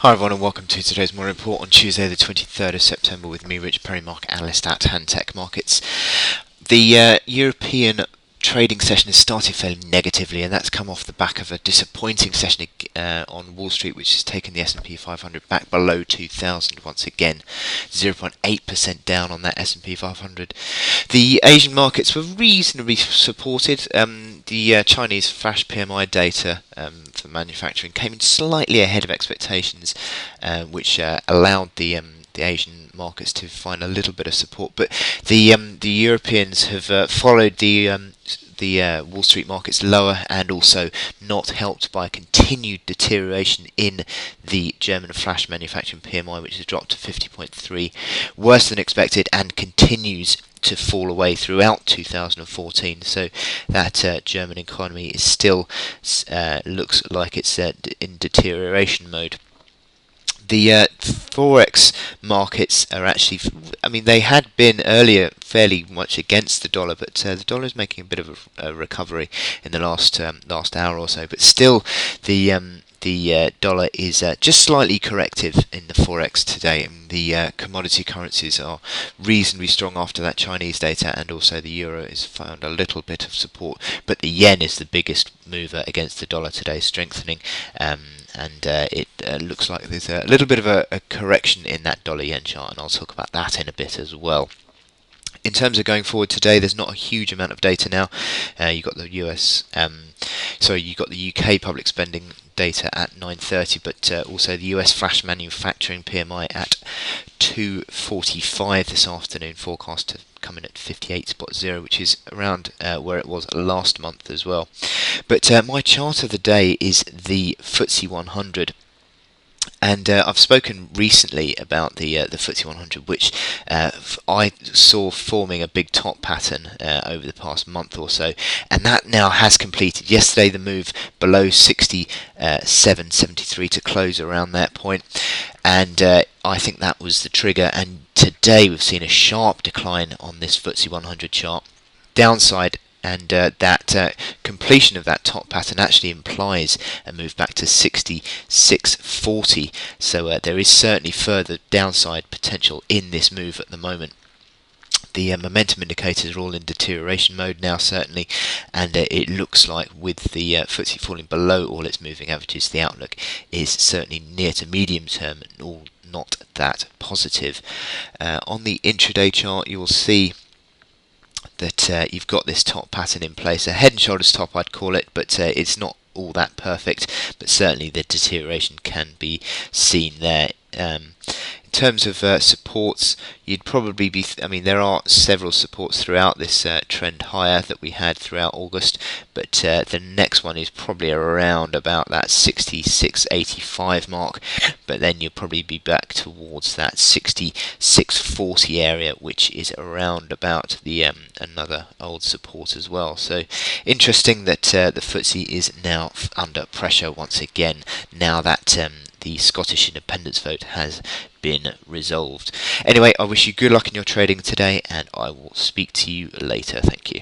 Hi everyone and welcome to today's morning report on Tuesday the 23rd of September with me, Rich Perry, market analyst at Handtech Markets. The European trading session has started fairly negatively, and that's come off the back of a disappointing session on Wall Street, which has taken the S&P 500 back below 2,000 once again, 0.8% down on that S&P 500. The Asian markets were reasonably supported. The Chinese flash PMI data for manufacturing came in slightly ahead of expectations, which allowed the Asian markets to find a little bit of support, but the Europeans have followed the Wall Street markets lower, and also not helped by continued deterioration in the German flash manufacturing PMI, which has dropped to 50.3, worse than expected, and continues to fall away throughout 2014. So that German economy is still looks like it's in deterioration mode. The forex markets are actually, they had been earlier fairly much against the dollar, but the dollar is making a bit of a recovery in the last hour or so. But still, the dollar is just slightly corrective in the forex today. And the commodity currencies are reasonably strong after that Chinese data, and also the euro has found a little bit of support. But the yen is the biggest mover against the dollar today, strengthening. And it looks like there's a little bit of a correction in that dollar-yen chart, and I'll talk about that in a bit as well. In terms of going forward today, there's not a huge amount of data now. You've got the you've got the UK public spending data at 9:30, but also the US flash manufacturing PMI at 2:45 this afternoon, forecast to come in at 58.0, which is around where it was last month as well. But my chart of the day is the FTSE 100. And I've spoken recently about the FTSE 100, which I saw forming a big top pattern over the past month or so, and that now has completed. Yesterday, the move below 67.73 to close around that point, and I think that was the trigger. And today, we've seen a sharp decline on this FTSE 100 chart, downside. And that completion of that top pattern actually implies a move back to 66.40. So there is certainly further downside potential in this move at the moment. The momentum indicators are all in deterioration mode now, certainly, and it looks like with the FTSE falling below all its moving averages, the outlook is certainly near to medium term and all not that positive. On the intraday chart, you will see that you've got this top pattern in place, a head and shoulders top I'd call it, but it's not all that perfect, but certainly the deterioration can be seen there. In terms of supports, you'd probably be, there are several supports throughout this trend higher that we had throughout August, but the next one is probably around about that 66.85 mark, but then you'll probably be back towards that 66.40 area, which is around about the another old support as well. So interesting that the FTSE is now under pressure once again, now that the Scottish independence vote has been resolved. Anyway, I wish you good luck in your trading today, and I will speak to you later. Thank you.